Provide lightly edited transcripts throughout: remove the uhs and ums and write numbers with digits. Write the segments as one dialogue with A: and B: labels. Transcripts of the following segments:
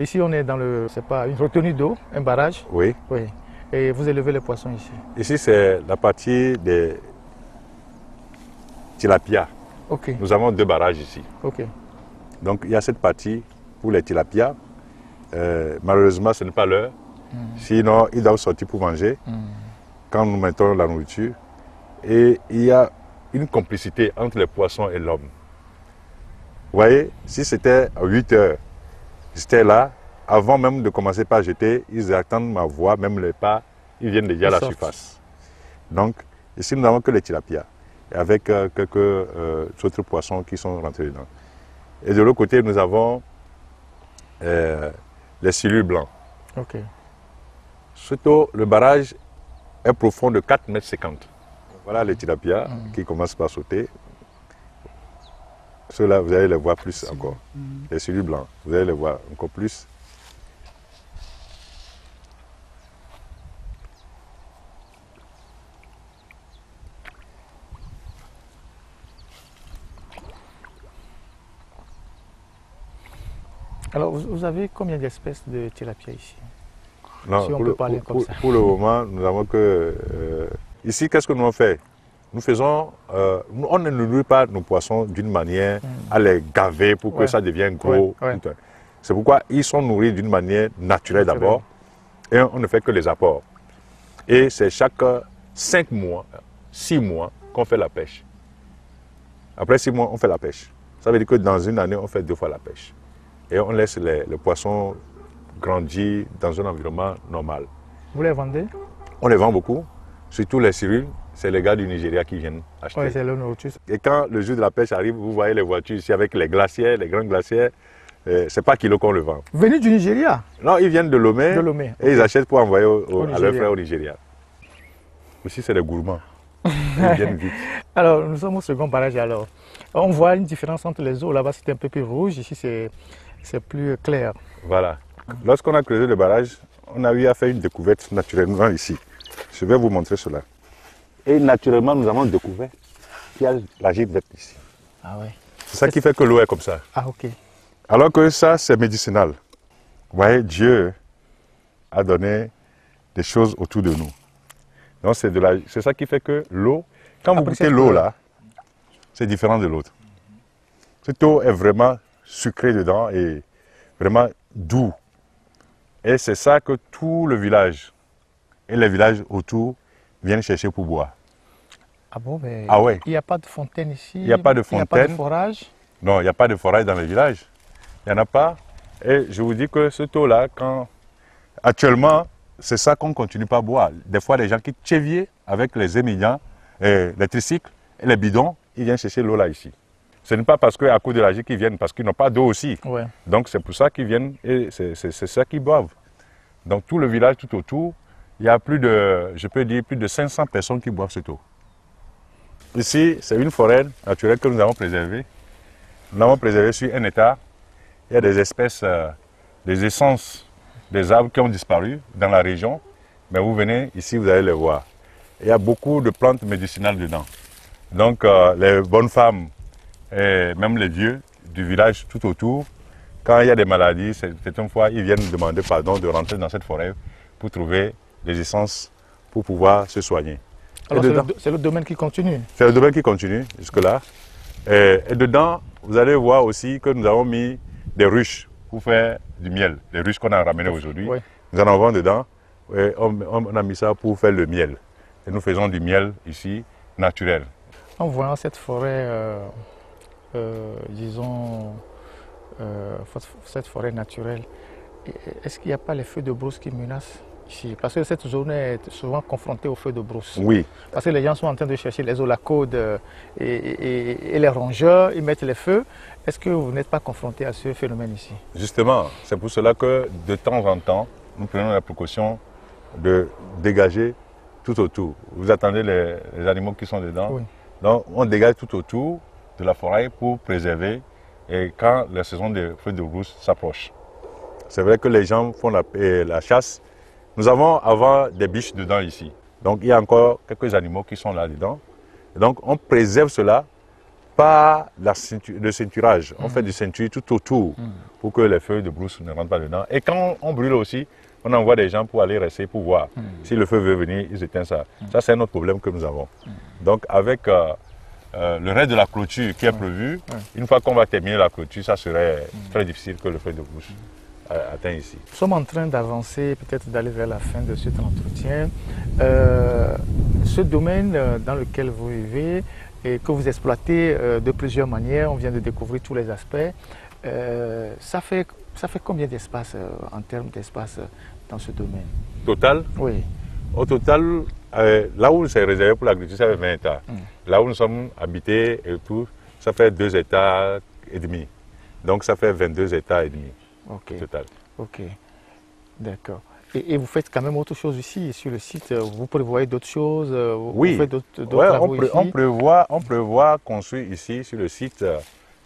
A: Ici, on est dans le, c'est pas une retenue d'eau, un barrage.
B: Oui.
A: Oui. Et vous élevez les poissons ici.
B: Ici, c'est la partie des tilapia.
A: Ok.
B: Nous avons 2 barrages ici.
A: Ok.
B: Donc, il y a cette partie pour les tilapia. Malheureusement, ce n'est pas l'heure. Sinon, ils doivent sortir pour manger quand nous mettons la nourriture. Et il y a une complicité entre les poissons et l'homme. Vous voyez, si c'était à 8 heures, j'étais là, avant même de commencer par jeter, ils attendent ma voix, même les pas, ils viennent déjà à la surface. Donc, ici, nous n'avons que les tilapia, avec quelques autres poissons qui sont rentrés dedans. Et de l'autre côté, nous avons les silures blancs.
A: Ok.
B: Surtout, le barrage est profond de 4,50 m. Voilà les tilapia qui commencent par sauter. Ceux-là, vous allez les voir plus encore. Les silures blancs, vous allez les voir encore plus.
A: Alors, vous avez combien d'espèces de tilapia ici?
B: Non,
A: si on peut parler comme ça.
B: Pour le moment, nous avons que... ici, qu'est-ce que nous avons fait? Nous faisons... on ne nourrit pas nos poissons d'une manière à les gaver pour que ça devienne gros. C'est pourquoi ils sont nourris d'une manière naturelle d'abord. Et on ne fait que les apports. Et c'est chaque 5 mois, 6 mois qu'on fait la pêche. Après 6 mois, on fait la pêche. Ça veut dire que dans une année, on fait 2 fois la pêche. Et on laisse les poissons grandir dans un environnement normal.
A: Vous les vendez?
B: On les vend beaucoup, surtout les silures, c'est les gars du Nigeria qui viennent acheter.
A: Oui, c'est le nourriture.
B: Et quand le jour de la pêche arrive, vous voyez les voitures ici avec les glacières, les grands glacières, c'est pas kilo qu'on le vend.
A: Venus du Nigeria?
B: Non, ils viennent de Lomé, et ils achètent pour envoyer à leurs frères au Nigeria. Ici, c'est les gourmands. Ils viennent vite.
A: Alors, nous sommes au second barrage alors. On voit une différence entre les eaux. Là-bas, c'était un peu plus rouge. Ici, c'est plus clair.
B: Voilà. Lorsqu'on a creusé le barrage, on a eu à faire une découverte naturellement ici. Je vais vous montrer cela. Et naturellement, nous avons découvert qu'il y a la gîte verte ici.
A: Ah ouais.
B: C'est ça qui fait que l'eau est comme ça.
A: Ah ok.
B: Alors que ça, c'est médicinal. Vous voyez, Dieu a donné des choses autour de nous. Donc c'est ça qui fait que l'eau, quand vous goûtez l'eau là, c'est différent de l'autre. Cette eau est vraiment sucrée dedans et vraiment doux. Et c'est ça que tout le village et les villages autour viennent chercher pour boire.
A: Ah bon, mais
B: ah ouais.
A: Il n'y a pas de fontaine ici?
B: Il n'y a pas de fontaine.
A: Il n'y a pas de forage?
B: Non, il n'y a pas de forage dans les villages. Il n'y en a pas. Et je vous dis que cette eau-là, actuellement, c'est ça qu'on ne continue pas à boire. Des fois, les gens qui tchévier avec les émiliens, les tricycles et les bidons, ils viennent chercher l'eau là ici. Ce n'est pas parce qu'à cause de la GIE qu'ils viennent, parce qu'ils n'ont pas d'eau aussi.
A: Ouais.
B: Donc c'est pour ça qu'ils viennent et c'est ça qu'ils boivent. Donc tout le village tout autour, il y a plus de, je peux dire, plus de 500 personnes qui boivent cette eau. Ici, c'est une forêt naturelle que nous avons préservée. Nous l'avons préservée sur un hectare. Il y a des espèces, des essences, des arbres qui ont disparu dans la région. Mais vous venez ici, vous allez les voir. Il y a beaucoup de plantes médicinales dedans. Donc les bonnes femmes et même les vieux du village tout autour, quand il y a des maladies, certaines fois, ils viennent demander pardon de rentrer dans cette forêt pour trouver des essences pour pouvoir se soigner.
A: Alors c'est le domaine qui continue?
B: C'est le domaine qui continue jusque-là. Et dedans, vous allez voir aussi que nous avons mis des ruches pour faire du miel. Les ruches qu'on a ramenées aujourd'hui, oui. Nous en avons dedans. Et on a mis ça pour faire le miel. Et nous faisons du miel ici, naturel.
A: En voyant cette forêt, disons, cette forêt naturelle, est-ce qu'il n'y a pas les feux de brousse qui menacent ici? Parce que cette zone est souvent confrontée aux feux de brousse.
B: Oui.
A: Parce que les gens sont en train de chercher les holacaudes et les rongeurs, ils mettent les feux. Est-ce que vous n'êtes pas confronté à ce phénomène ici?
B: Justement, c'est pour cela que de temps en temps, nous prenons la précaution de dégager tout autour. Vous attendez les animaux qui sont dedans. Oui. Donc on dégage tout autour de la forêt pour préserver et quand la saison des feux de brousse s'approche. C'est vrai que les gens font la chasse. Nous avons avant des biches dedans ici. Donc il y a encore quelques animaux qui sont là dedans. Et donc on préserve cela pas le ceinturage. On fait du ceinture tout autour pour que les feuilles de brousse ne rentrent pas dedans. Et quand on brûle aussi, on envoie des gens pour aller rester, pour voir. Si le feu veut venir, ils éteignent ça. Ça, c'est un autre problème que nous avons. Donc, avec le reste de la clôture qui est prévu, une fois qu'on va terminer la clôture, ça serait très difficile que le feu de brousse atteigne ici.
A: Nous sommes en train d'avancer, peut-être d'aller vers la fin de cet entretien. Ce domaine dans lequel vous vivez et que vous exploitez de plusieurs manières, on vient de découvrir tous les aspects. Ça fait combien d'espace en termes d'espace dans ce domaine?
B: Total?
A: Oui.
B: Au total, là où c'est réservé pour l'agriculture, ça fait 20 hectares. Là où nous sommes habités et tout, ça fait 2 hectares et demi. Donc ça fait 22 hectares et demi.
A: Ok.
B: Total.
A: Ok. D'accord. Et vous faites quand même autre chose ici, sur le site. Vous prévoyez d'autres choses?
B: Oui.
A: Vous faites d'autres travaux ici?
B: On prévoit construire ici, sur le site,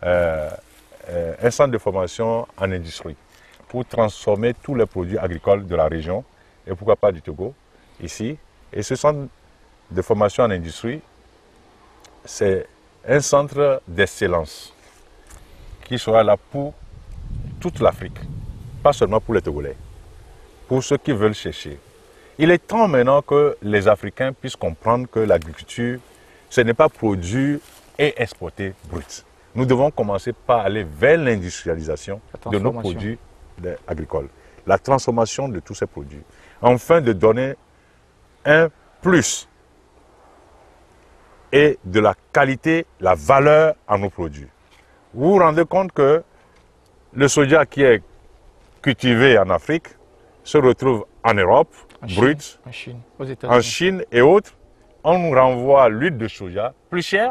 B: un centre de formation en industrie pour transformer tous les produits agricoles de la région et pourquoi pas du Togo, ici. Et ce centre de formation en industrie, c'est un centre d'excellence qui sera là pour toute l'Afrique, pas seulement pour les Togolais, pour ceux qui veulent chercher. Il est temps maintenant que les Africains puissent comprendre que l'agriculture, ce n'est pas produire et exporter brut. Nous devons commencer par aller vers l'industrialisation de nos produits agricoles, la transformation de tous ces produits, afin de donner un plus et de la qualité, la valeur à nos produits. Vous vous rendez compte que le soja qui est cultivé en Afrique se retrouve en Europe, brut,
A: en Chine, aux États-Unis.
B: En Chine et autres. On nous renvoie l'huile de soja plus chère,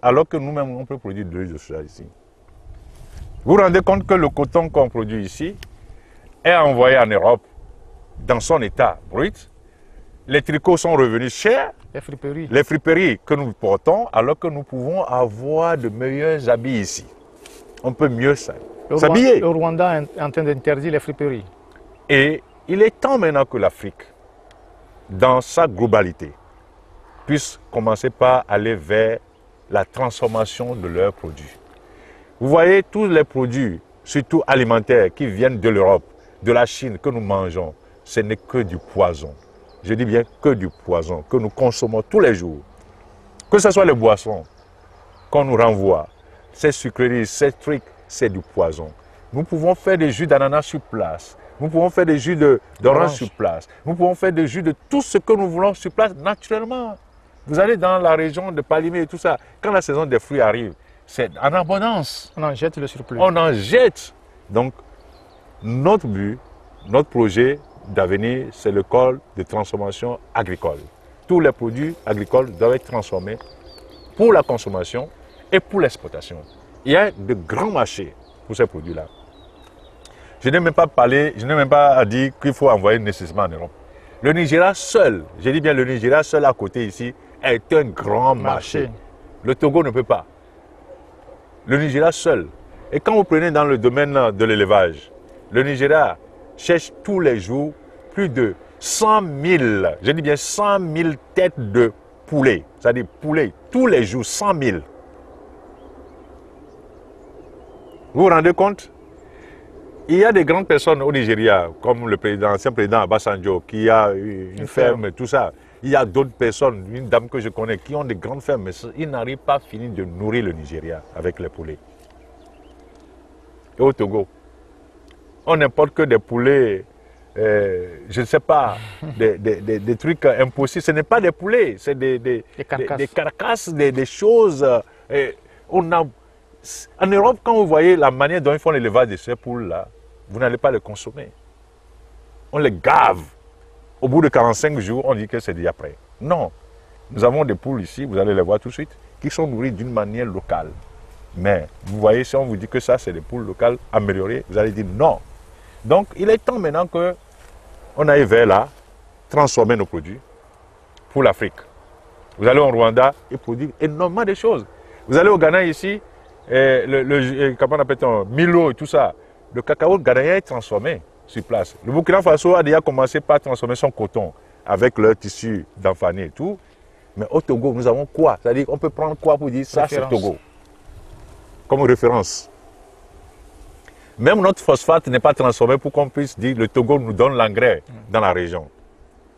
B: alors que nous-mêmes, on peut produire de l'huile de soja ici. Vous vous rendez compte que le coton qu'on produit ici est envoyé en Europe dans son état brut. Les tricots sont revenus chers. Les friperies que nous portons, alors que nous pouvons avoir de meilleurs habits ici. On peut mieux s'habiller.
A: Le Rwanda est en train d'interdire les friperies.
B: Et il est temps maintenant que l'Afrique, dans sa globalité, puisse commencer par aller vers la transformation de leurs produits. Vous voyez, tous les produits, surtout alimentaires, qui viennent de l'Europe, de la Chine, que nous mangeons, ce n'est que du poison. Je dis bien que du poison, que nous consommons tous les jours. Que ce soit les boissons qu'on nous renvoie, ces sucreries, ces trucs, c'est du poison. Nous pouvons faire des jus d'ananas sur place. Nous pouvons faire des jus d'orange sur place. Nous pouvons faire des jus de tout ce que nous voulons sur place naturellement. Vous allez dans la région de Palimé et tout ça. Quand la saison des fruits arrive, c'est en abondance.
A: On en jette le surplus.
B: On en jette. Donc, notre but, notre projet d'avenir, c'est l'école de transformation agricole. Tous les produits agricoles doivent être transformés pour la consommation et pour l'exportation. Il y a de grands marchés pour ces produits-là. Je n'ai même pas parlé, je n'ai même pas dit qu'il faut envoyer nécessairement en Europe. Le Nigeria seul, je dis bien le Nigeria seul à côté ici, est un grand marché. Le Togo ne peut pas. Le Nigeria seul. Et quand vous prenez dans le domaine de l'élevage, le Nigeria cherche tous les jours plus de 100 000, je dis bien 100 000 têtes de poulet. C'est-à-dire poulet, tous les jours, 100 000. Vous vous rendez compte? Il y a des grandes personnes au Nigeria, comme l'ancien président Obasanjo, qui a une ferme et tout ça. Il y a d'autres personnes, une dame que je connais, qui ont des grandes fermes, mais ils n'arrivent pas à finir de nourrir le Nigeria avec les poulets. Et au Togo, on n'importe que des poulets, je ne sais pas, des trucs impossibles. Ce n'est pas des poulets, c'est des carcasses, des choses. En Europe, quand vous voyez la manière dont ils font l'élevage de ces poules-là, vous n'allez pas les consommer. On les gave. Au bout de 45 jours, on dit que c'est déjà prêt. Non. Nous avons des poules ici, vous allez les voir tout de suite, qui sont nourries d'une manière locale. Mais vous voyez, si on vous dit que ça, c'est des poules locales améliorées, vous allez dire non. Donc, il est temps maintenant qu'on aille vers là, transformer nos produits pour l'Afrique. Vous allez au Rwanda et produire énormément de choses. Vous allez au Ghana ici, comment on appelle-t-on, Milo et tout ça. Le cacao ghanéen est transformé sur place. Le Burkina Faso a déjà commencé par transformer son coton avec leur tissu d'enfani et tout. Mais au Togo, nous avons quoi? C'est-à-dire qu'on peut prendre quoi pour dire ça, c'est Togo. comme référence. Même notre phosphate n'est pas transformé pour qu'on puisse dire que le Togo nous donne l'engrais dans la région.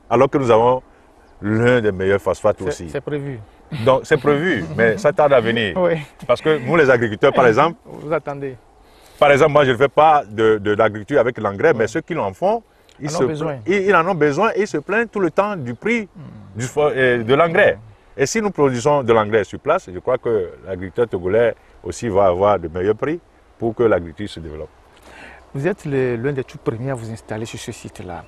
B: Alors que nous avons l'un des meilleurs phosphates aussi.
A: C'est prévu.
B: Donc c'est prévu, mais ça tarde à venir.
A: Oui.
B: Parce que nous les agriculteurs, par exemple,
A: vous attendez.
B: Par exemple, moi je ne fais pas de l'agriculture avec l'engrais, mais ceux qui en font, ils en ont besoin et ils se plaignent tout le temps du prix de l'engrais. Et si nous produisons de l'engrais sur place, je crois que l'agriculteur togolais aussi va avoir de meilleurs prix pour que l'agriculture se développe.
A: Vous êtes l'un des tout premiers à vous installer sur ce site-là.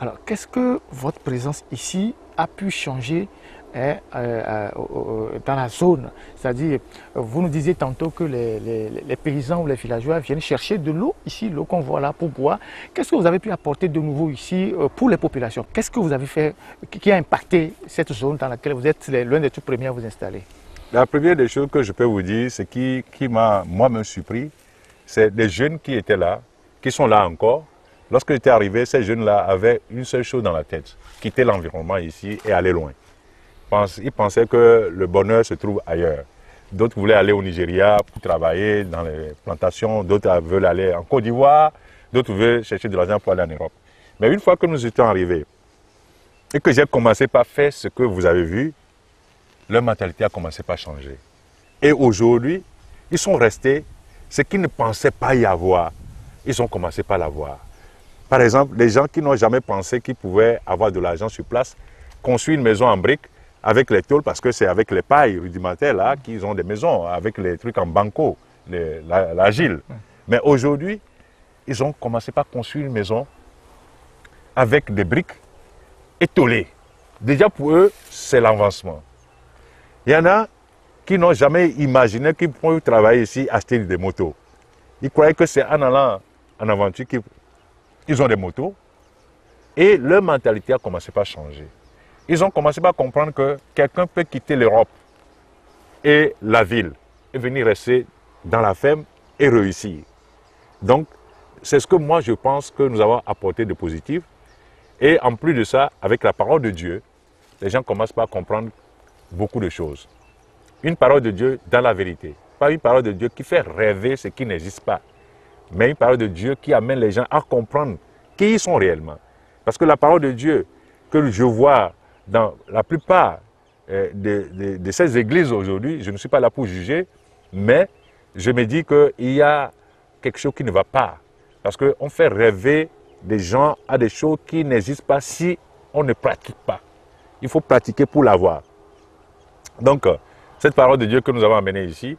A: Alors, qu'est-ce que votre présence ici a pu changer dans la zone? C'est-à-dire, vous nous disiez tantôt que les paysans ou les villageois viennent chercher de l'eau ici, l'eau qu'on voit là pour boire. Qu'est-ce que vous avez pu apporter de nouveau ici pour les populations? Qu'est-ce que vous avez fait qui a impacté cette zone dans laquelle vous êtes l'un des tout premiers à vous installer?
B: La première des choses que je peux vous dire, c'est qui m'a moi-même surpris, c'est des jeunes qui étaient là, qui sont là encore. Lorsque j'étais arrivé, ces jeunes-là avaient une seule chose dans la tête, quitter l'environnement ici et aller loin. Ils pensaient que le bonheur se trouve ailleurs. D'autres voulaient aller au Nigeria pour travailler dans les plantations, d'autres veulent aller en Côte d'Ivoire, d'autres veulent chercher de l'argent pour aller en Europe. Mais une fois que nous étions arrivés et que j'ai commencé par faire ce que vous avez vu, leur mentalité a commencé par changer. Et aujourd'hui, ils sont restés, ce qu'ils ne pensaient pas y avoir, ils ont commencé par l'avoir. Par exemple, les gens qui n'ont jamais pensé qu'ils pouvaient avoir de l'argent sur place, construire une maison en briques avec les tôles, parce que c'est avec les pailles rudimentaires là qu'ils ont des maisons, avec les trucs en banco, l'agile. Mais aujourd'hui, ils ont commencé par construire une maison avec des briques étolées. Déjà pour eux, c'est l'avancement. Il y en a qui n'ont jamais imaginé qu'ils pourraient travailler ici, acheter des motos. Ils croyaient que c'est en allant en aventure qu'ils ont des motos. Et leur mentalité a commencé par changer. Ils ont commencé par comprendre que quelqu'un peut quitter l'Europe et la ville et venir rester dans la ferme et réussir. Donc, c'est ce que moi je pense que nous avons apporté de positif. Et en plus de ça, avec la parole de Dieu, les gens commencent par comprendre beaucoup de choses. Une parole de Dieu dans la vérité. Pas une parole de Dieu qui fait rêver ce qui n'existe pas. Mais une parole de Dieu qui amène les gens à comprendre qui ils sont réellement. Parce que la parole de Dieu que je vois dans la plupart de ces églises aujourd'hui, je ne suis pas là pour juger, mais je me dis qu'il y a quelque chose qui ne va pas. Parce qu'on fait rêver des gens à des choses qui n'existent pas si on ne pratique pas. Il faut pratiquer pour l'avoir. Donc, cette parole de Dieu que nous avons amenée ici,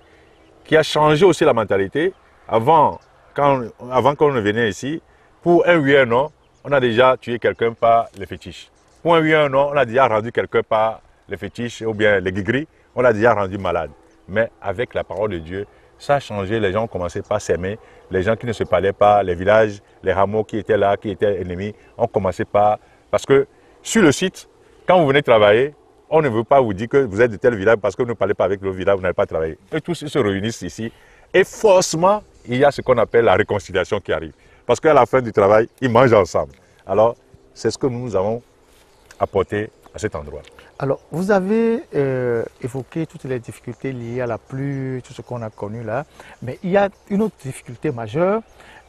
B: qui a changé aussi la mentalité, avant qu'on ne vienne ici, pour un oui et un non, on a déjà tué quelqu'un par les fétiches. Pour un oui et un non, on a déjà rendu quelqu'un par les fétiches ou bien les guigris, on l'a déjà rendu malade. Mais avec la parole de Dieu, ça a changé, les gens ont commencé par s'aimer, les gens qui ne se parlaient pas, les villages, les hameaux qui étaient là, qui étaient ennemis, ont commencé par... Parce que sur le site, quand vous venez travailler, on ne veut pas vous dire que vous êtes de tel village parce que vous ne parlez pas avec le village, vous n'allez pas travailler. Et tous ils se réunissent ici. Et forcément, il y a ce qu'on appelle la réconciliation qui arrive. Parce qu'à la fin du travail, ils mangent ensemble. Alors, c'est ce que nous avons apporté à cet endroit.
A: Alors, vous avez évoqué toutes les difficultés liées à la pluie, tout ce qu'on a connu là. Mais il y a une autre difficulté majeure.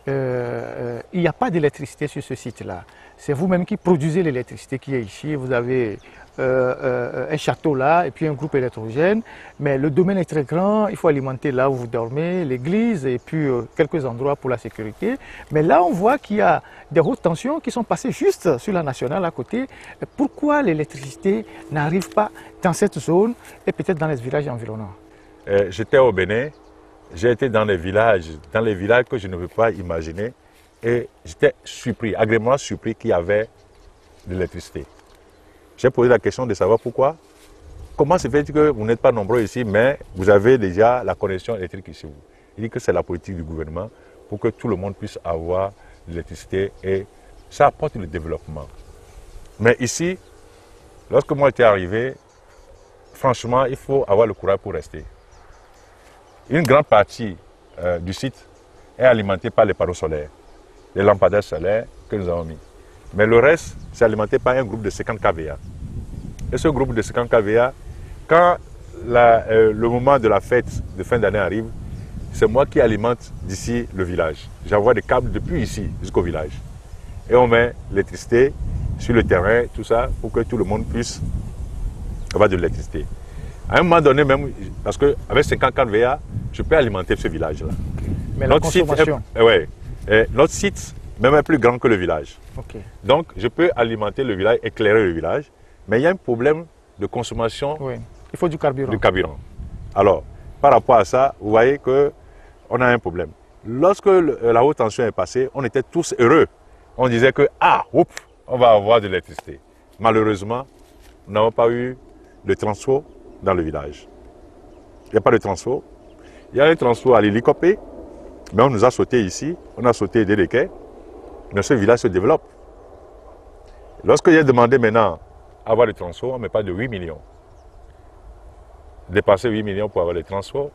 A: Il n'y a pas d'électricité sur ce site-là. C'est vous-même qui produisez l'électricité qui est ici. Vous avez un château là et puis un groupe électrogène. Mais le domaine est très grand. Il faut alimenter là où vous dormez, l'église et puis quelques endroits pour la sécurité. Mais là, on voit qu'il y a des hautes tensions qui sont passées juste sur la nationale à côté. Pourquoi l'électricité n'arrive pas dans cette zone et peut-être dans les villages environnants?
B: J'étais au Bénin. J'ai été dans les villages que je ne peux pas imaginer et j'étais surpris, agréablement surpris qu'il y avait de l'électricité. J'ai posé la question de savoir pourquoi. Comment se fait que vous n'êtes pas nombreux ici, mais vous avez déjà la connexion électrique ici? Il dit que c'est la politique du gouvernement pour que tout le monde puisse avoir de l'électricité et ça apporte le développement. Mais ici, lorsque moi j'étais arrivé, franchement, il faut avoir le courage pour rester. Une grande partie du site est alimentée par les panneaux solaires, les lampadaires solaires que nous avons mis. Mais le reste, c'est alimenté par un groupe de 50 kVA. Et ce groupe de 50 kVA, quand le moment de la fête de fin d'année arrive, c'est moi qui alimente d'ici le village. J'envoie des câbles depuis ici jusqu'au village. Et on met l'électricité sur le terrain, tout ça, pour que tout le monde puisse avoir de l'électricité. À un moment donné même, parce qu'avec 54 VA, je peux alimenter ce village-là.
A: Mais la consommation...
B: Notre site même est plus grand que le village.
A: Okay.
B: Donc, je peux alimenter le village, éclairer le village, mais il y a un problème de consommation.
A: Oui. Il faut du carburant.
B: Alors, par rapport à ça, vous voyez qu'on a un problème. Lorsque la haute tension est passée, on était tous heureux. On disait que, on va avoir de l'électricité. Malheureusement, nous n'avons pas eu de transfo dans le village. Il n'y a pas de transfo. Il y a un transfo à l'hélicoptère, mais on nous a sauté ici, on a sauté des quais, mais ce village se développe. Lorsque j'ai demandé maintenant à avoir le transfo, on ne met pas de 8 millions. Dépasser 8 millions pour avoir le transfo,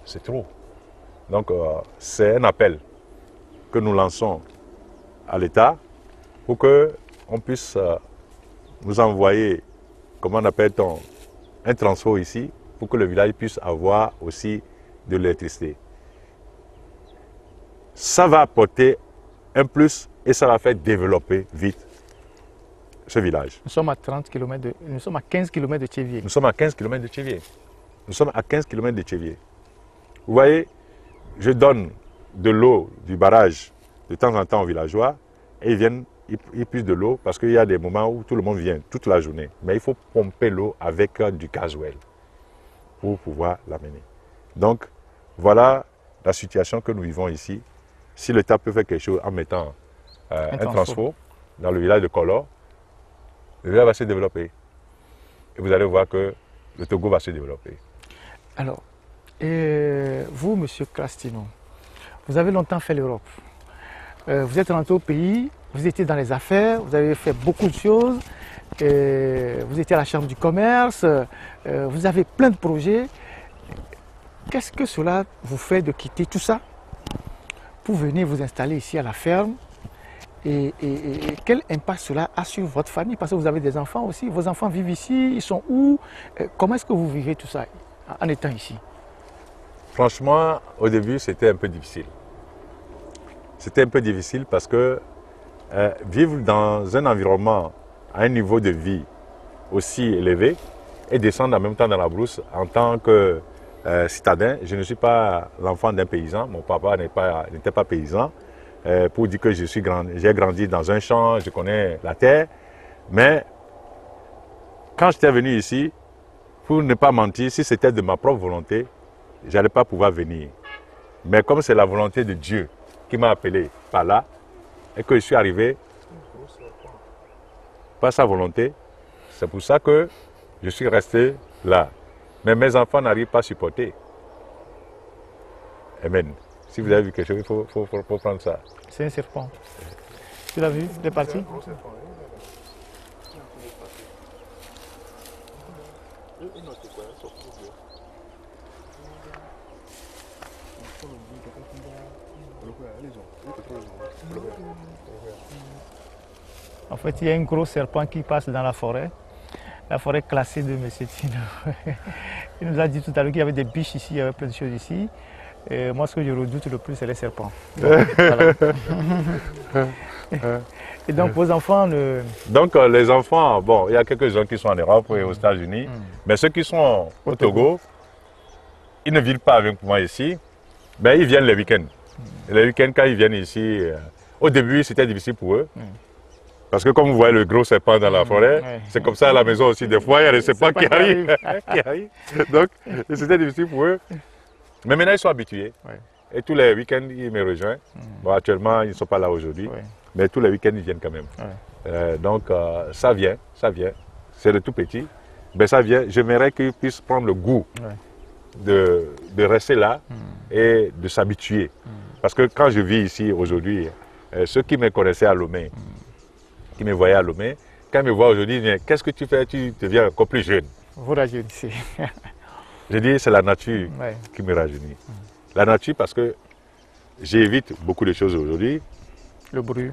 B: c'est trop. Donc, c'est un appel que nous lançons à l'État pour qu'on puisse nous envoyer, comment on appelle-t-on, un transfo ici pour que le village puisse avoir aussi de l'électricité. Ça va apporter un plus et ça va faire développer vite ce village.
A: Nous sommes à 30 km nous sommes à 15 km de Tchévier.
B: Nous sommes à 15 km de Tchévier. Nous sommes à 15 km de Tchévier. Vous voyez, je donne de l'eau du barrage de temps en temps aux villageois et ils viennent, ils puissent de l'eau parce qu'il y a des moments où tout le monde vient toute la journée. Mais il faut pomper l'eau avec du gasoil pour pouvoir l'amener. Donc, voilà la situation que nous vivons ici. Si l'État peut faire quelque chose en mettant un transfo dans le village de Kolor, le village va se développer. Et vous allez voir que le Togo va se développer.
A: Alors, vous, M. Crastino, vous avez longtemps fait l'Europe. Vous êtes rentré au pays, vous étiez dans les affaires, vous avez fait beaucoup de choses. Vous étiez à la Chambre du commerce, vous avez plein de projets. Qu'est-ce que cela vous fait de quitter tout ça pour venir vous installer ici à la ferme et quel impact cela a sur votre famille? Parce que vous avez des enfants aussi, vos enfants vivent ici, ils sont où? Comment est-ce que vous vivez tout ça en étant ici?
B: Franchement, au début, c'était un peu difficile. C'était un peu difficile parce que vivre dans un environnement à un niveau de vie aussi élevé et descendre en même temps dans la brousse en tant que citadin, je ne suis pas l'enfant d'un paysan, mon papa n'était pas paysan, pour dire que j'ai grandi dans un champ, je connais la terre, mais quand j'étais venu ici, pour ne pas mentir, si c'était de ma propre volonté, je n'allais pas pouvoir venir. Mais comme c'est la volonté de Dieu qui m'a appelé par là, et que je suis arrivé par sa volonté, c'est pour ça que je suis resté là. Mais mes enfants n'arrivent pas à supporter. Amen. Si vous avez vu quelque chose, il faut prendre ça.
A: C'est un serpent. Tu l'as vu? Il est parti? En fait, il y a un gros serpent qui passe dans la forêt classée de M. Tino. Il nous a dit tout à l'heure qu'il y avait des biches ici, il y avait plein de choses ici. Et moi, ce que je redoute le plus, c'est les serpents. Donc, voilà. Et donc, vos enfants...
B: Donc, les enfants, bon, il y a quelques-uns qui sont en Europe et aux États-Unis, mais ceux qui sont au Togo, ils ne vivent pas avec moi ici, mais ils viennent les week-ends. Les week-ends, quand ils viennent ici, au début, c'était difficile pour eux. Parce que comme vous voyez le gros serpent dans la forêt, c'est comme ça à la maison aussi. Des fois, il y a des serpents qui arrivent. Donc, c'était difficile pour eux. Mais maintenant, ils sont habitués. Et tous les week-ends, ils me rejoignent. Bon, actuellement, ils ne sont pas là aujourd'hui. Mais tous les week-ends, ils viennent quand même. Donc, ça vient. C'est de tout petit. Mais ça vient. J'aimerais qu'ils puissent prendre le goût de rester là et de s'habituer. Parce que quand je vis ici aujourd'hui, ceux qui me connaissaient à Lomé, qui me voyaient à Lomé, quand ils me voient aujourd'hui, ils disent, qu'est-ce que tu fais? Tu deviens encore plus jeune.
A: Vous rajeunissez.
B: Je dis, c'est la nature qui me rajeunit. La nature parce que j'évite beaucoup de choses aujourd'hui.
A: Le bruit.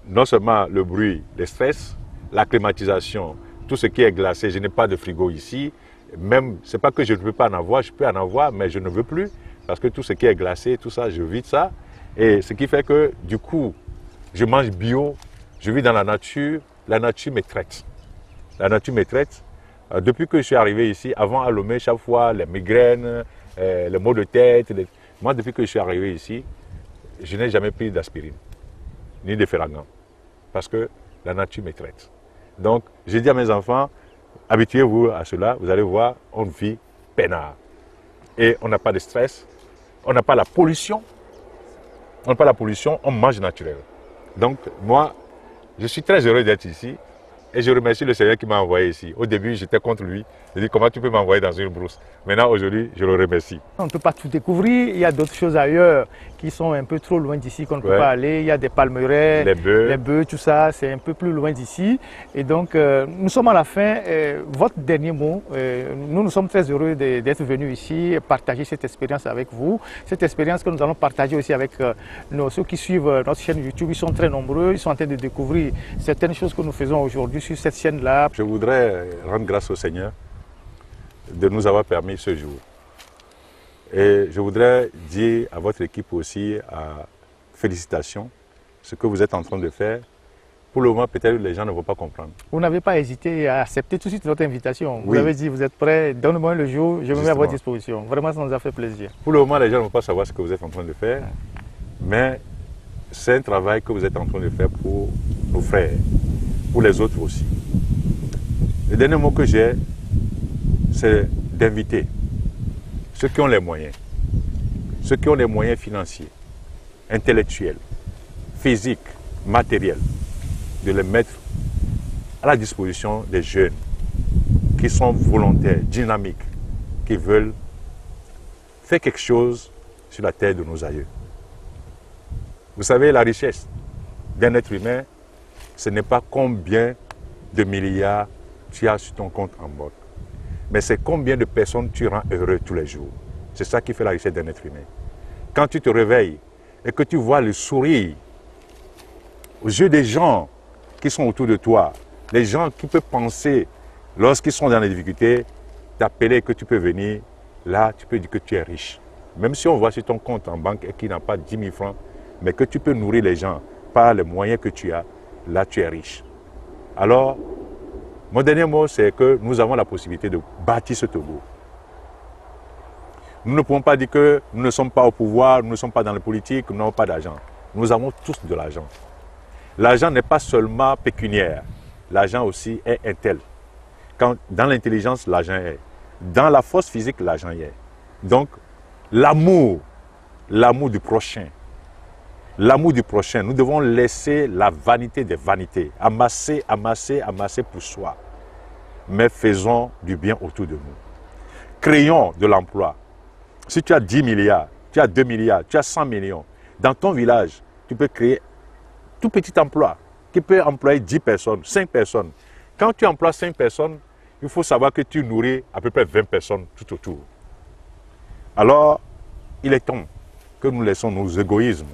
B: Non seulement le bruit, le stress, la climatisation, tout ce qui est glacé. Je n'ai pas de frigo ici. Même, ce n'est pas que je ne peux pas en avoir, je peux en avoir, mais je ne veux plus. Parce que tout ce qui est glacé, tout ça, je vide ça. Et ce qui fait que, du coup, je mange bio, je vis dans la nature me traite. La nature me traite. Depuis que je suis arrivé ici, avant à Lomé, chaque fois, les migraines, les maux de tête. Moi, depuis que je suis arrivé ici, je n'ai jamais pris d'aspirine, ni de Ferragan, parce que la nature me traite. Donc, j'ai dit à mes enfants, habituez-vous à cela, vous allez voir, on vit peinard. Et on n'a pas de stress, on n'a pas la pollution, on mange naturel. Donc, moi, je suis très heureux d'être ici. Et je remercie le Seigneur qui m'a envoyé ici. Au début, j'étais contre lui. Je dis, comment tu peux m'envoyer dans une brousse? Maintenant, aujourd'hui, je le remercie.
A: On ne peut pas tout découvrir. Il y a d'autres choses ailleurs qui sont un peu trop loin d'ici qu'on ne peut pas aller. Il y a des palmeraies, les bœufs, tout ça. C'est un peu plus loin d'ici. Et donc, nous sommes à la fin. Votre dernier mot, nous sommes très heureux d'être venus ici, partager cette expérience avec vous. Cette expérience que nous allons partager aussi avec ceux qui suivent notre chaîne YouTube. Ils sont très nombreux. Ils sont en train de découvrir certaines choses que nous faisons aujourd'hui sur cette chaîne-là.
B: Je voudrais rendre grâce au Seigneur de nous avoir permis ce jour. Et je voudrais dire à votre équipe aussi, félicitations, ce que vous êtes en train de faire. Pour le moment, peut-être les gens ne vont pas comprendre.
A: Vous n'avez pas hésité à accepter tout de suite notre invitation. Vous avez dit, vous êtes prêt, donne-moi le jour, je me mets à votre disposition. Vraiment, ça nous a fait plaisir.
B: Pour le moment, les gens ne vont pas savoir ce que vous êtes en train de faire, mais c'est un travail que vous êtes en train de faire pour nos frères, pour les autres aussi. Le dernier mot que j'ai, c'est d'inviter ceux qui ont les moyens financiers, intellectuels, physiques, matériels, de les mettre à la disposition des jeunes qui sont volontaires, dynamiques, qui veulent faire quelque chose sur la terre de nos aïeux. Vous savez, la richesse d'un être humain, ce n'est pas combien de milliards tu as sur ton compte en banque, mais c'est combien de personnes tu rends heureux tous les jours. C'est ça qui fait la richesse d'un être humain. Quand tu te réveilles et que tu vois le sourire aux yeux des gens qui sont autour de toi, les gens qui peuvent penser, lorsqu'ils sont dans les difficultés, t'appeler que tu peux venir, là tu peux dire que tu es riche. Même si on voit sur ton compte en banque et qu'il n'a pas 10 000 francs, mais que tu peux nourrir les gens par les moyens que tu as, là tu es riche. Alors, mon dernier mot, c'est que nous avons la possibilité de bâtir ce Togo. Nous ne pouvons pas dire que nous ne sommes pas au pouvoir, nous ne sommes pas dans la politique, nous n'avons pas d'argent. Nous avons tous de l'argent. L'argent n'est pas seulement pécuniaire, l'argent aussi est intel. Dans l'intelligence, l'argent est. Dans la force physique, l'argent est. Donc, l'amour du prochain, nous devons laisser la vanité des vanités, amasser pour soi. Mais faisons du bien autour de nous. Créons de l'emploi. Si tu as 10 milliards, tu as 2 milliards, tu as 100 millions, dans ton village, tu peux créer tout petit emploi qui peut employer 10 personnes, 5 personnes. Quand tu emploies 5 personnes, il faut savoir que tu nourris à peu près 20 personnes tout autour. Alors, il est temps que nous laissons nos égoïsmes,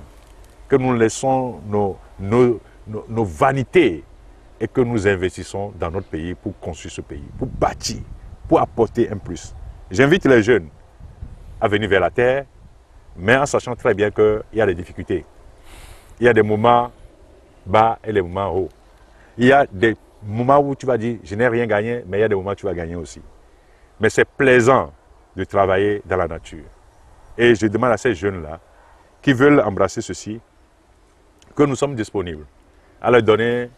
B: que nous laissons nos vanités et que nous investissons dans notre pays pour construire ce pays, pour bâtir, pour apporter un plus. J'invite les jeunes à venir vers la terre, mais en sachant très bien qu'il y a des difficultés. Il y a des moments bas et des moments hauts. Il y a des moments où tu vas dire, je n'ai rien gagné, mais il y a des moments où tu vas gagner aussi. Mais c'est plaisant de travailler dans la nature. Et je demande à ces jeunes-là, qui veulent embrasser ceci, que nous sommes disponibles à leur donner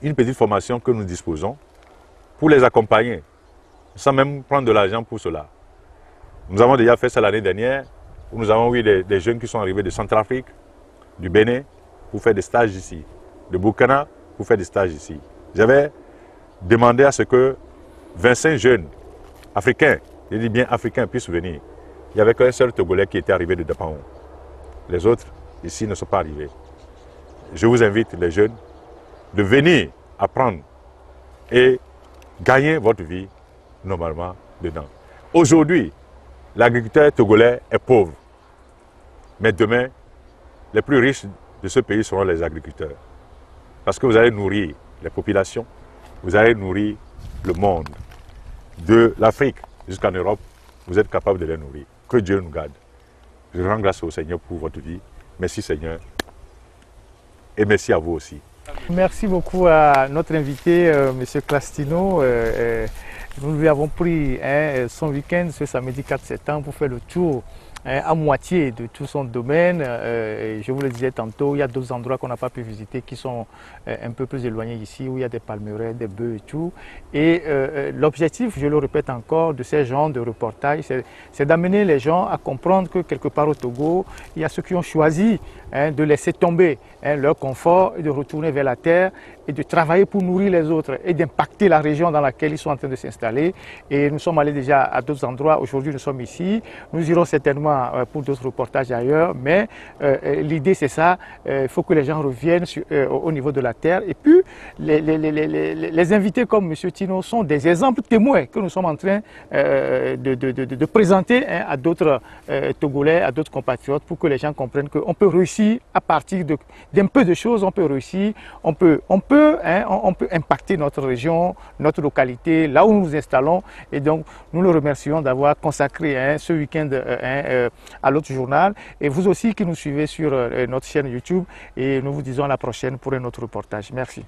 B: une petite formation que nous disposons pour les accompagner, sans même prendre de l'argent pour cela. Nous avons déjà fait ça l'année dernière, où nous avons eu des jeunes qui sont arrivés de Centrafrique, du Bénin, pour faire des stages ici, de Burkina, pour faire des stages ici. J'avais demandé à ce que 25 jeunes africains, je dis bien africains, puissent venir. Il n'y avait qu'un seul Togolais qui était arrivé de Dapaon. Les autres, ici, ne sont pas arrivés. Je vous invite, les jeunes, de venir apprendre et gagner votre vie normalement dedans. Aujourd'hui, l'agriculteur togolais est pauvre. Mais demain, les plus riches de ce pays seront les agriculteurs. Parce que vous allez nourrir les populations, vous allez nourrir le monde. De l'Afrique jusqu'en Europe, vous êtes capable de les nourrir. Que Dieu nous garde. Je rends grâce au Seigneur pour votre vie. Merci Seigneur. Et merci à vous aussi.
A: Merci beaucoup à notre invité, M. Clastino. Nous lui avons pris son week-end ce samedi 4 septembre pour faire le tour à moitié de tout son domaine. Je vous le disais tantôt, il y a d'autres endroits qu'on n'a pas pu visiter qui sont un peu plus éloignés ici, où il y a des palmeraies, des bœufs et tout. Et l'objectif, je le répète encore, de ces genres de reportages, c'est d'amener les gens à comprendre que quelque part au Togo, il y a ceux qui ont choisi de laisser tomber leur confort et de retourner vers la terre et de travailler pour nourrir les autres et d'impacter la région dans laquelle ils sont en train de s'installer. Et nous sommes allés déjà à d'autres endroits. Aujourd'hui, nous sommes ici. Nous irons certainement pour d'autres reportages ailleurs. Mais l'idée, c'est ça. Il faut que les gens reviennent au niveau de la terre. Et puis, les invités comme M. Tino sont des exemples témoins que nous sommes en train de présenter à d'autres Togolais, à d'autres compatriotes, pour que les gens comprennent qu'on peut réussir à partir d'un peu de choses. On peut réussir, on peut impacter notre région, notre localité, là où nous nous installons. Et donc, nous le remercions d'avoir consacré ce week-end à l'autre journal. Et vous aussi qui nous suivez sur notre chaîne YouTube. Et nous vous disons à la prochaine pour un autre reportage. Merci.